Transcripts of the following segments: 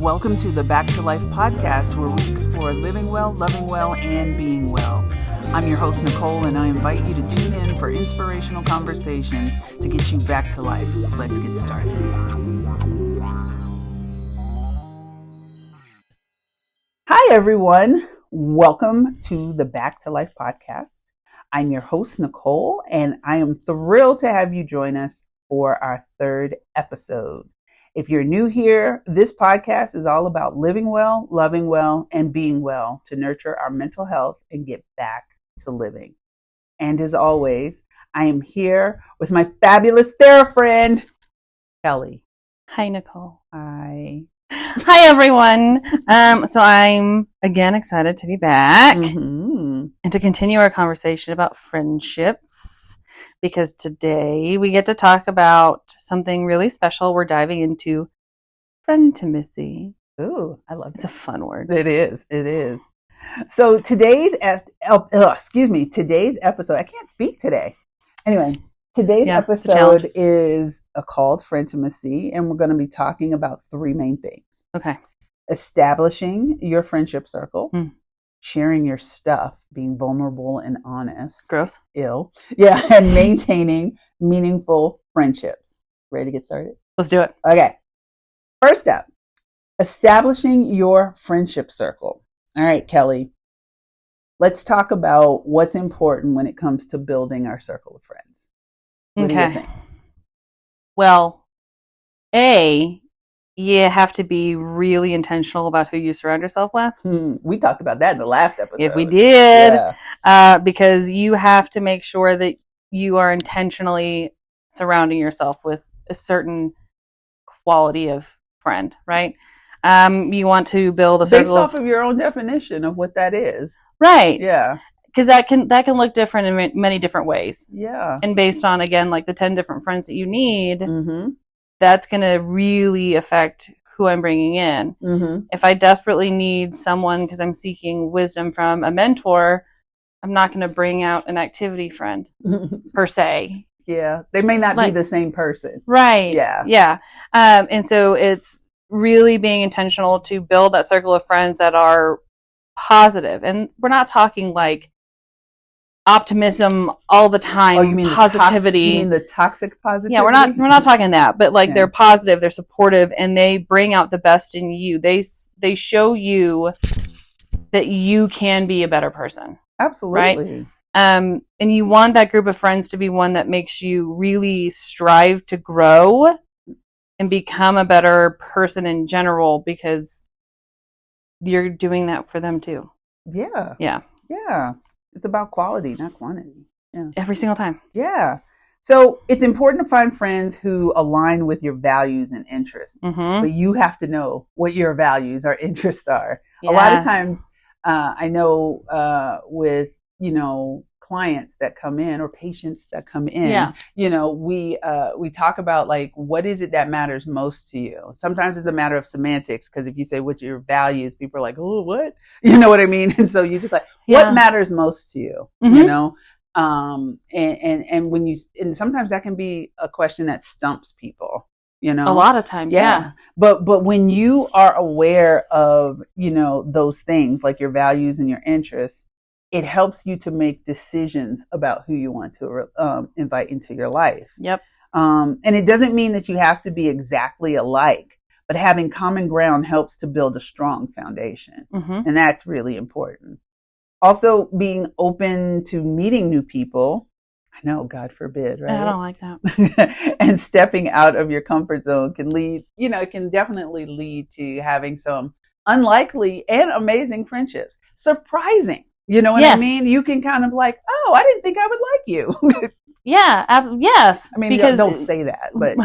Welcome to the Back to Life podcast, where we explore living well, loving well, and being well. I'm your host, Nicole, and I invite you to tune in for inspirational conversations to get you back to life. Let's get started. Hi, everyone. Welcome to the Back to Life podcast. I'm your host, Nicole, and I am thrilled to have you join us for our third episode. If you're new here, this podcast is all about living well, loving well, and being well to nurture our mental health and get back to living. And as always, I am here with my fabulous therapist friend, Kelly. Hi, Nicole. Hi. Hi, everyone. So I'm again excited to be back and to continue our conversation about friendships, because today we get to talk about something really special. We're diving into Frientimacy. Ooh, I love it. It's a fun word. It is. It is. So today's episode, I can't speak today. Anyway, today's episode is called Frientimacy, and we're going to be talking about three main things. Okay. Establishing your friendship circle, sharing your stuff, being vulnerable and honest. Gross. Ill. Yeah, and maintaining meaningful friendships. Ready to get started? Let's do it. Okay. First up, establishing your friendship circle. All right, Kelly, let's talk about what's important when it comes to building our circle of friends. What do you think? Well, you have to be really intentional about who you surround yourself with. We talked about that in the last episode. If we did, because you have to make sure that you are intentionally surrounding yourself with a certain quality of friend, right? You want to build a circle based off of your own definition of what that is, right? Yeah, because that can look different in many different ways. Yeah, and based on, again, like the 10 different friends that you need, that's going to really affect who I'm bringing in. If I desperately need someone because I'm seeking wisdom from a mentor, I'm not going to bring out an activity friend per se. Yeah, they may not be the same person, right? Yeah. And so it's really being intentional to build that circle of friends that are positive. And we're not talking like optimism all the time. Oh, you mean positivity? You mean the toxic positivity? Yeah, we're not talking that, but like they're positive, they're supportive, and they bring out the best in you. They show you that you can be a better person. Absolutely. Right? And you want that group of friends to be one that makes you really strive to grow and become a better person in general, because you're doing that for them too. Yeah. Yeah. Yeah. It's about quality, not quantity. Yeah. Every single time. Yeah. So it's important to find friends who align with your values and interests, but you have to know what your values or interests are. Yes. A lot of times, I know with, clients that come in or patients that come in, we talk about like, what is it that matters most to you? Sometimes it's a matter of semantics, because if you say what's your values, people are like, oh, what? You know what I mean? And so you just like, what matters most to you? And when and sometimes that can be a question that stumps people. A lot of times. Yeah. But when you are aware of, those things like your values and your interests, it helps you to make decisions about who you want to invite into your life. Yep. And it doesn't mean that you have to be exactly alike, but having common ground helps to build a strong foundation. And that's really important. Also, being open to meeting new people. I know, God forbid, right? I don't like that. And stepping out of your comfort zone can lead, it can definitely lead to having some unlikely and amazing friendships. Surprising. You know what I mean? You can kind of like, oh, I didn't think I would like you. Yes. I mean, because don't say that, but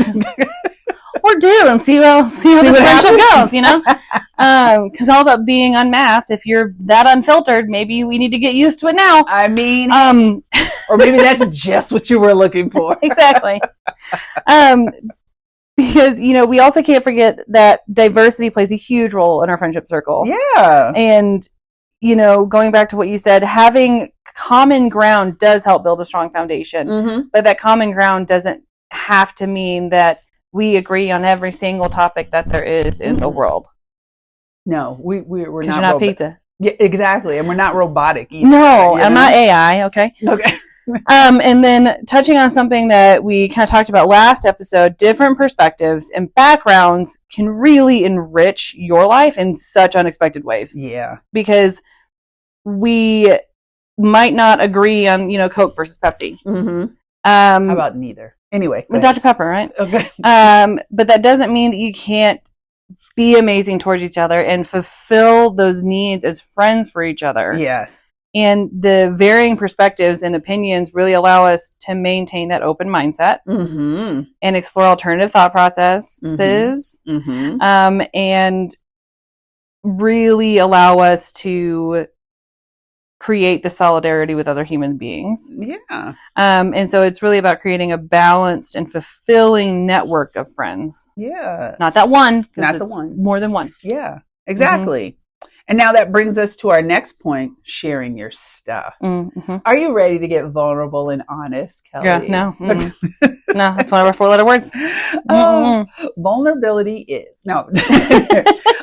or do and see how this friendship goes. Because all about being unmasked. If you're that unfiltered, maybe we need to get used to it now. I mean, or maybe that's just what you were looking for. Exactly. Because we also can't forget that diversity plays a huge role in our friendship circle. Yeah, and going back to what you said, having common ground does help build a strong foundation. But that common ground doesn't have to mean that we agree on every single topic that there is in the world. No, we're not. You're not pizza. Yeah, exactly. And we're not robotic either. No, I'm not AI. Okay. Okay. And then touching on something that we kind of talked about last episode, different perspectives and backgrounds can really enrich your life in such unexpected ways. Yeah. Because we might not agree on, Coke versus Pepsi. Mm-hmm. How about neither? Anyway. Dr. Pepper, right? Okay. But that doesn't mean that you can't be amazing towards each other and fulfill those needs as friends for each other. Yes. And the varying perspectives and opinions really allow us to maintain that open mindset mm-hmm. and explore alternative thought processes mm-hmm. And really allow us to create the solidarity with other human beings. Yeah. And so it's really about creating a balanced and fulfilling network of friends. Yeah. Not that one. Not the one. More than one. Yeah, exactly. Mm-hmm. And now that brings us to our next point, sharing your stuff. Mm-hmm. Are you ready to get vulnerable and honest, Kelly? Yeah, no. Mm-hmm. No, that's one of our 4-letter words. Vulnerability is. No.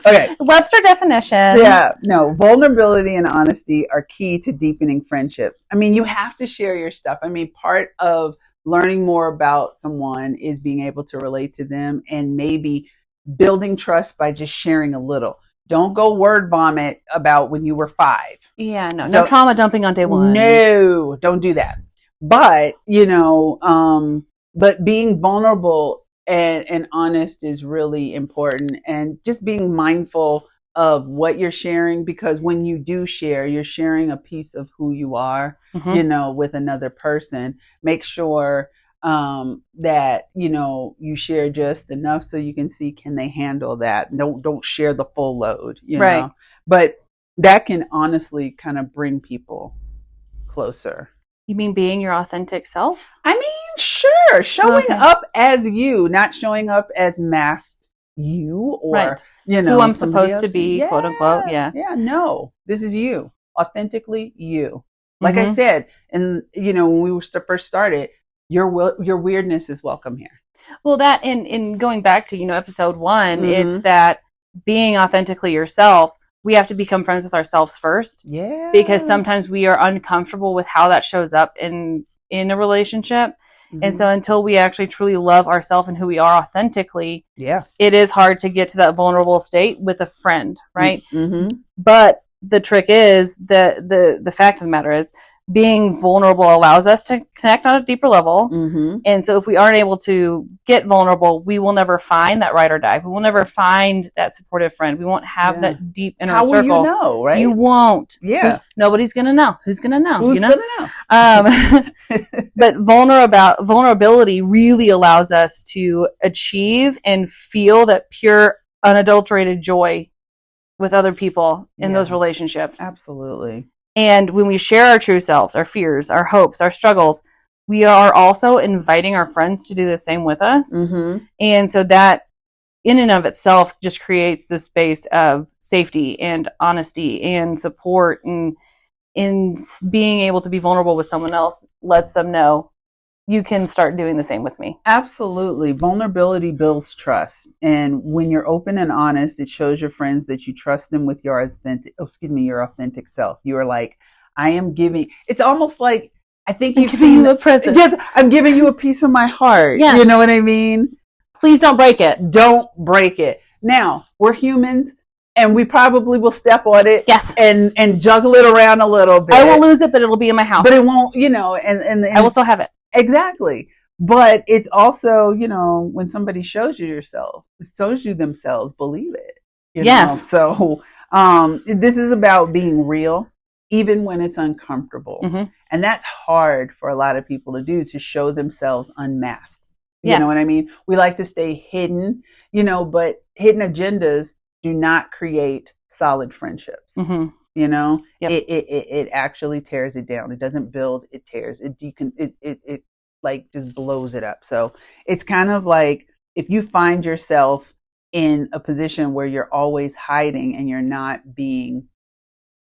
Okay. Webster definition. Yeah, no. Vulnerability and honesty are key to deepening friendships. I mean, you have to share your stuff. I mean, part of learning more about someone is being able to relate to them and maybe building trust by just sharing a little. Don't go word vomit about when you were 5. Yeah, no trauma dumping on day 1. No, don't do that. But, but being vulnerable and honest is really important, and just being mindful of what you're sharing, because when you do share, you're sharing a piece of who you are, mm-hmm. With another person. Make sure that you share just enough so you can see, can they handle that. Don't share the full load, right. know, but that can honestly kind of bring people closer. You mean being your authentic self? I mean, sure, showing up as you, not showing up as masked you, or right. Who I'm supposed to be, quote unquote. Yeah, no, this is you, authentically you. Like mm-hmm. I said, and when we first started, your weirdness is welcome here. Well, that in going back to episode 1, mm-hmm. it's that being authentically yourself. We have to become friends with ourselves first. Yeah. Because sometimes we are uncomfortable with how that shows up in a relationship. Mm-hmm. And so until we actually truly love ourselves and who we are authentically, it is hard to get to that vulnerable state with a friend, right? Mm-hmm. But the trick is, the fact of the matter is, being vulnerable allows us to connect on a deeper level. Mm-hmm. And so if we aren't able to get vulnerable, we will never find that ride or die. We will never find that supportive friend. We won't have that deep inner circle. How will you know, right? You won't. Yeah. Nobody's going to know. Who's going to know? Who's going to know? But vulnerability really allows us to achieve and feel that pure, unadulterated joy with other people in those relationships. Absolutely. And when we share our true selves, our fears, our hopes, our struggles, we are also inviting our friends to do the same with us. Mm-hmm. And so that in and of itself just creates this space of safety and honesty and support, and in being able to be vulnerable with someone else lets them know, you can start doing the same with me. Absolutely. Vulnerability builds trust. And when you're open and honest, it shows your friends that you trust them with your authentic self. You are like, I am giving, it's almost like, I think I'm giving you a present. Yes, I'm giving you a piece of my heart. Yes. You know what I mean? Please don't break it. Don't break it. Now, we're humans, and we probably will step on it. Yes. And juggle it around a little bit. I will lose it, but it'll be in my house. But it won't, and I will still have it. Exactly. But it's also, when somebody shows you themselves, believe it. Yes. So this is about being real, even when it's uncomfortable. Mm-hmm. And that's hard for a lot of people to do, to show themselves unmasked. You yes. know what I mean? We like to stay hidden, but hidden agendas do not create solid friendships. Mm-hmm. Yep. It actually tears it down. It doesn't build, it tears. It like just blows it up. So it's kind of like, if you find yourself in a position where you're always hiding and you're not being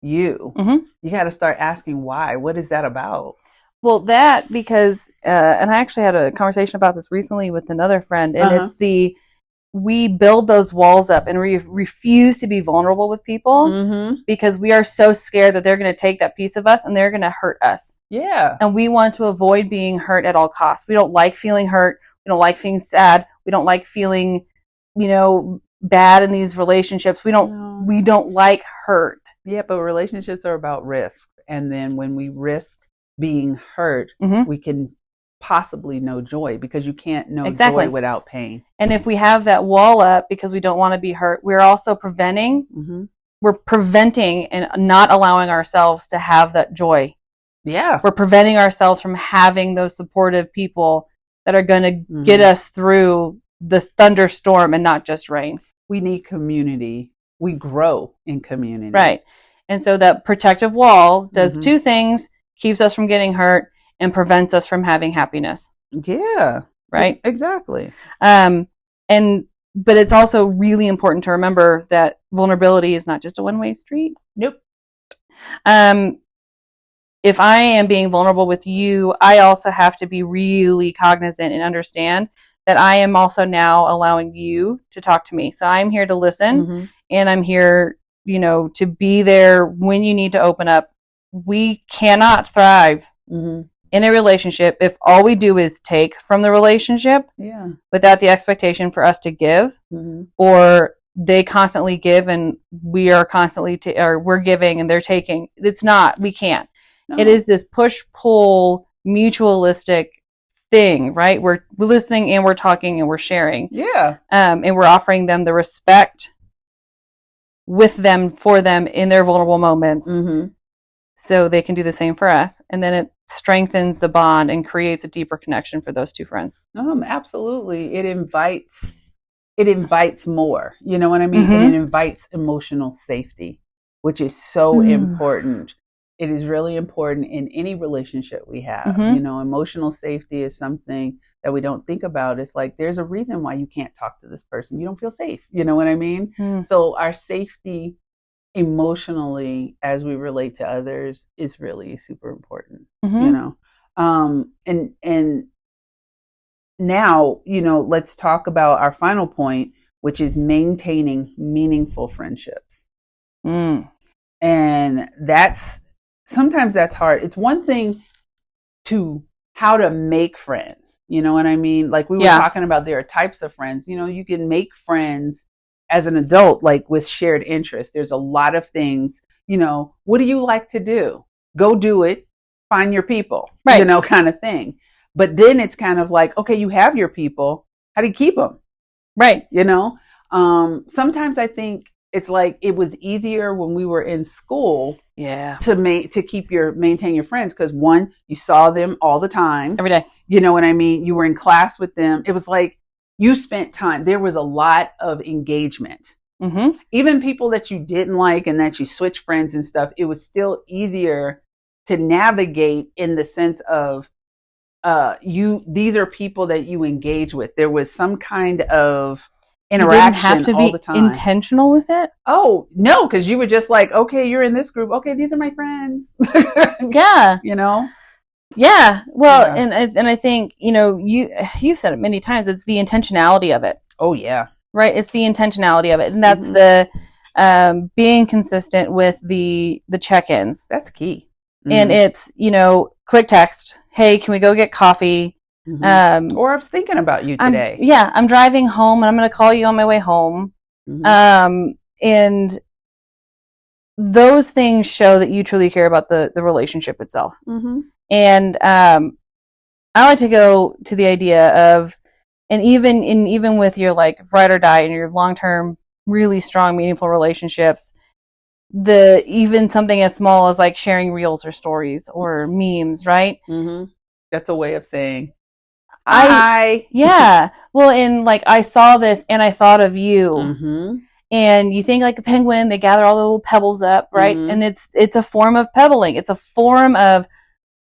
you, mm-hmm. you got to start asking why. What is that about? Well, because, and I actually had a conversation about this recently with another friend, and it's we build those walls up and we refuse to be vulnerable with people because we are so scared that they're going to take that piece of us and they're going to hurt us. Yeah. And we want to avoid being hurt at all costs. We don't like feeling hurt. We don't like feeling sad. We don't like feeling, bad in these relationships. We don't like hurt. Yeah, but relationships are about risk. And then when we risk being hurt, we can possibly know joy, because you can't know joy without pain. And if we have that wall up because we don't want to be hurt, we're also preventing and not allowing ourselves to have that joy. Yeah. We're preventing ourselves from having those supportive people that are going to get us through this thunderstorm and not just rain. We need community. We grow in community. Right. And so that protective wall does two things: keeps us from getting hurt and prevents us from having happiness. Yeah. Right? Exactly. But it's also really important to remember that vulnerability is not just a one-way street. Nope. If I am being vulnerable with you, I also have to be really cognizant and understand that I am also now allowing you to talk to me. So I'm here to listen, and I'm here, to be there when you need to open up. We cannot thrive in a relationship if all we do is take from the relationship without the expectation for us to give, or they constantly give and we are constantly, or we're giving and they're taking. It's not, we can't. No. It is this push-pull mutualistic thing, right? We're listening and we're talking and we're sharing. Yeah. And we're offering them the respect with them, for them in their vulnerable moments, so they can do the same for us. And then it strengthens the bond and creates a deeper connection for those two friends. Absolutely. It invites more, you know what I mean? And it invites emotional safety, which is so important. It is really important in any relationship we have. Emotional safety is something that we don't think about. It's like, there's a reason why you can't talk to this person. You don't feel safe. You know what I mean? So our safety emotionally as we relate to others is really super important, and now, let's talk about our final point, which is maintaining meaningful friendships. And sometimes that's hard. It's one thing to how to make friends. You know what I mean? Like we were talking about, there are types of friends. You can make friends as an adult, like with shared interests. There's a lot of things, what do you like to do? Go do it. Find your people, right? Kind of thing. But then it's kind of like, okay, you have your people. How do you keep them? Right. Sometimes I think it's like it was easier when we were in school to maintain your friends, because one, you saw them all the time, every day. You know what I mean? You were in class with them. It was like you spent time. There was a lot of engagement. Even people that you didn't like and that you switched friends and stuff, it was still easier to navigate in the sense of these are people that you engage with. There was some kind of interaction. You didn't have to all the time. Intentional with it? Oh, no, because you were just like, okay, you're in this group. Okay, these are my friends. Yeah. Yeah. Well, yeah. And I think, you've said it many times, it's the intentionality of it. Oh, yeah. Right? It's the intentionality of it. And that's the being consistent with the check-ins. That's key. And it's, quick text. Hey, can we go get coffee? Or I was thinking about you today. I'm driving home and I'm going to call you on my way home. And those things show that you truly care about the relationship itself. And I like to go to the idea of, and even with your like ride or die and your long-term, really strong, meaningful relationships, even something as small as like sharing reels or stories or memes, right? That's a way of saying yeah. Well, and like I saw this and I thought of you. And you think like a penguin, they gather all the little pebbles up, right? And it's a form of pebbling. It's a form of,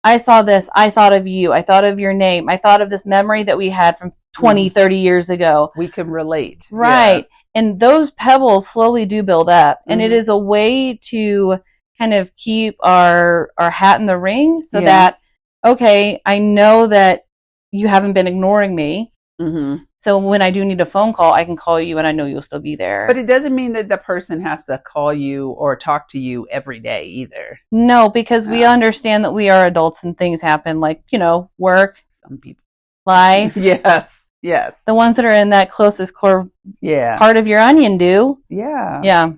I saw this, I thought of you, I thought of your name, I thought of this memory that we had from 20, 30 years ago. We can relate. Right. Yeah. And those pebbles slowly do build up. And it is a way to kind of keep our hat in the ring so that, okay, I know that you haven't been ignoring me. So So when I do need a phone call, I can call you and I know you'll still be there. But it doesn't mean that the person has to call you or talk to you every day either. No, because we understand that we are adults and things happen, like, work, some people, life. Yes. The ones that are in that closest core part of your onion do. Yeah.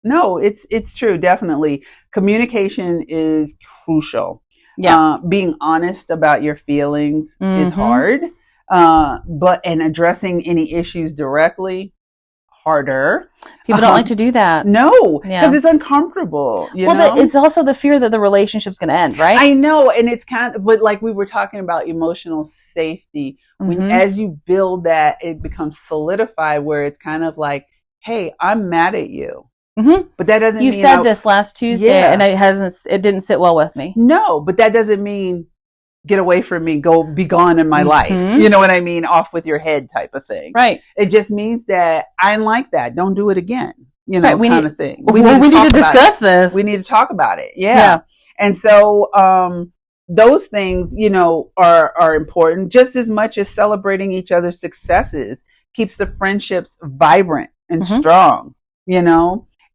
No, it's true. Definitely. Communication is crucial. Yeah. Being honest about your feelings is hard. And addressing any issues directly, harder. People don't like to do that. No, because it's uncomfortable. It's also the fear that the relationship's going to end, right? I know, and it's but like we were talking about emotional safety. As you build that, it becomes solidified where it's kind of like, hey, I'm mad at you. But that doesn't mean you said this last Tuesday and it didn't sit well with me. No, but that doesn't mean get away from me, be gone in my life. You know what I mean? Off with your head type of thing. Right. It just means that I didn't like that. Don't do it again. Kind of thing. We need to discuss this. We need to talk about it. Yeah. And so, those things, are important just as much as celebrating each other's successes keeps the friendships vibrant and strong,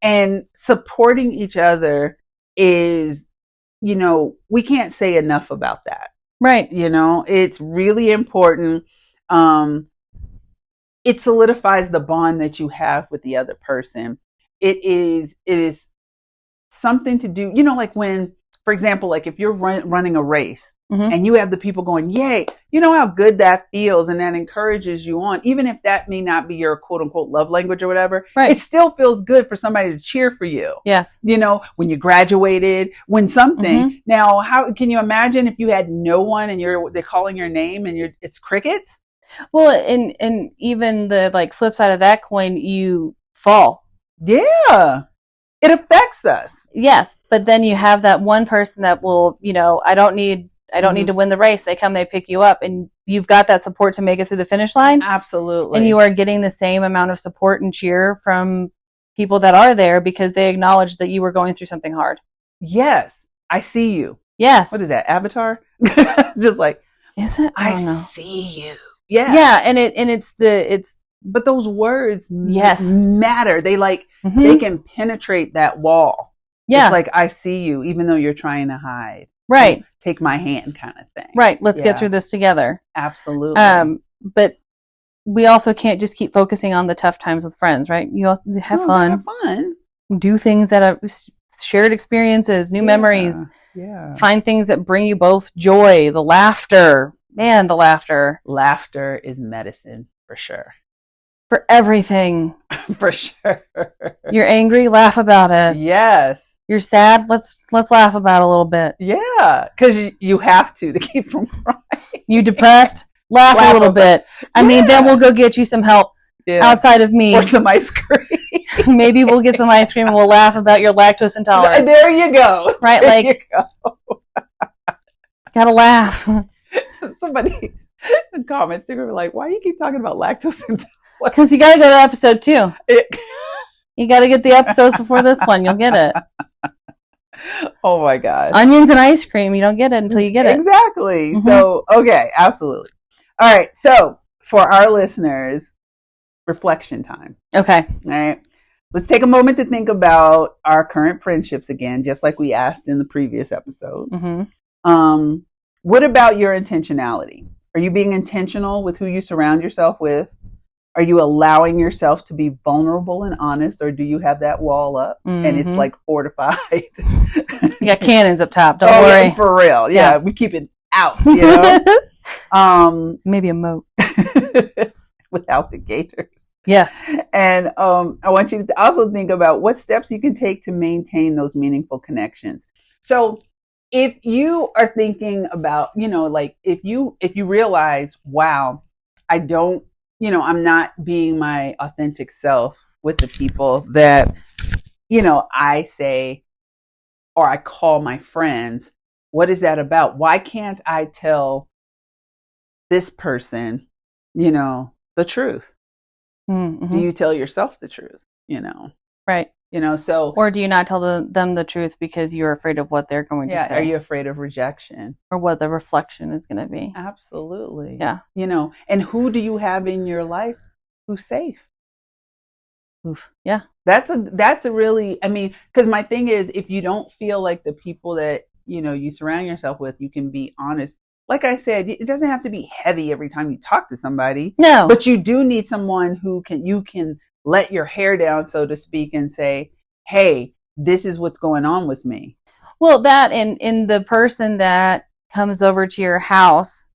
and supporting each other is, we can't say enough about that. Right. It's really important. It solidifies the bond that you have with the other person. It is something to do, like when, for example, like if you're running a race and you have the people going, yay, you know how good that feels. And that encourages you on, even if that may not be your quote unquote love language or whatever, it still feels good for somebody to cheer for you. Yes. When you graduated, when something. Now, how can you imagine if you had no one and they're calling your name and it's crickets? Well, and even the flip side of that coin, you fall. Yeah. It affects us. Yes. But then you have that one person that will, I don't need to win the race. They come, they pick you up, and you've got that support to make it through the finish line. Absolutely. And you are getting the same amount of support and cheer from people that are there because they acknowledge that you were going through something hard. Yes. I see you. Yes. What is that? Avatar? Just like, is it? I don't know. see you. Yeah. Yeah. And it's, but those words matter. They they can penetrate that wall. Yeah. It's like, I see you, even though you're trying to hide. Right. Take my hand kind of thing. Right. Let's get through this together. Absolutely. But we also can't just keep focusing on the tough times with friends, right? You also have fun. Have fun. Do things that are shared experiences, new memories. Yeah. Find things that bring you both joy, the laughter. Man, the laughter. Laughter is medicine for sure. For everything. For sure. You're angry, laugh about it. Yes. You're sad, let's laugh about it a little bit. Yeah, because you have to keep from crying. You depressed? Laugh a little bit. I mean, then we'll go get you some help outside of me. Or some ice cream. Maybe we'll get some ice cream and we'll laugh about your lactose intolerance. There you go. Right? There you go. Gotta laugh. Somebody in comments, they're gonna be like, why do you keep talking about lactose intolerance? Because you gotta go to episode 2. You gotta get the episodes before this one. You'll get it. Oh my God. Onions and ice cream. You don't get it until you get it. Exactly. So, okay. Absolutely. All right. So for our listeners, reflection time. Okay. All right. Let's take a moment to think about our current friendships again, just like we asked in the previous episode. What about your intentionality? Are you being intentional with who you surround yourself with? Are you allowing yourself to be vulnerable and honest, or do you have that wall up and it's like fortified? You got cannons up top. Don't worry. For real. Yeah. We keep it out, Maybe a moat. Without the gators. Yes. And I want you to also think about what steps you can take to maintain those meaningful connections. So if you are thinking about, if you realize, wow, I'm not being my authentic self with the people that, I say, or I call my friends. What is that about? Why can't I tell this person, the truth? Do you tell yourself the truth? Right. So. Or do you not tell them the truth because you're afraid of what they're going to say? Are you afraid of rejection? Or what the reflection is going to be? Absolutely. Yeah. And who do you have in your life who's safe? Oof. Yeah. That's a really, because my thing is, if you don't feel like the people that, you surround yourself with, you can be honest. Like I said, it doesn't have to be heavy every time you talk to somebody. No. But you do need someone who you can let your hair down, so to speak, and say, hey, this is what's going on with me. Well, that in the person that comes over to your house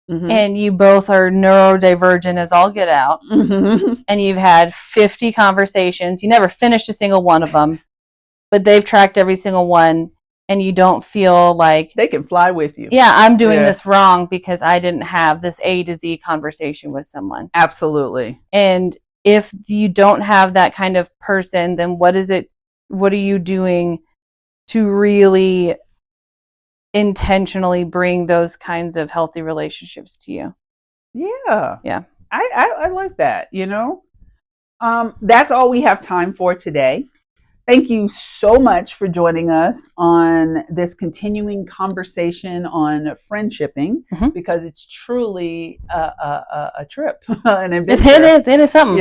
and you both are neurodivergent as all get out and you've had 50 conversations. You never finished a single one of them, but they've tracked every single one and you don't feel like they can fly with you. Yeah, I'm doing this wrong because I didn't have this A to Z conversation with someone. Absolutely. And if you don't have that kind of person, then what are you doing to really intentionally bring those kinds of healthy relationships to you? Yeah. I like that, That's all we have time for today. Thank you so much for joining us on this continuing conversation on friendshipping, because it's truly a trip, an adventure. It is something,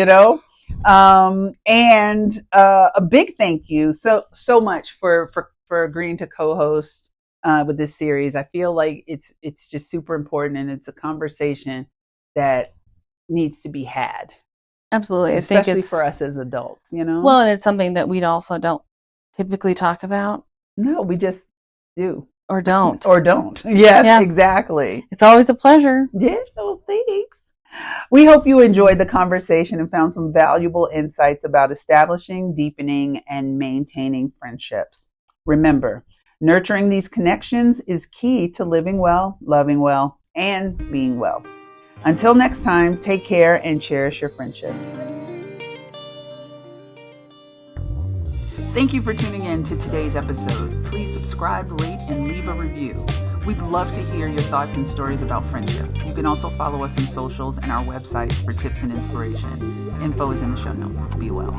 and a big thank you so much for agreeing to co-host with this series. I feel like it's just super important, and it's a conversation that needs to be had. Absolutely. Especially for us as adults, Well, and it's something that we also don't typically talk about. No, we just do. Or don't. Yes, exactly. It's always a pleasure. Yeah, thanks. We hope you enjoyed the conversation and found some valuable insights about establishing, deepening, and maintaining friendships. Remember, nurturing these connections is key to living well, loving well, and being well. Until next time, take care and cherish your friendships. Thank you for tuning in to today's episode. Please subscribe, rate, and leave a review. We'd love to hear your thoughts and stories about friendship. You can also follow us on socials and our website for tips and inspiration. Info is in the show notes. Be well.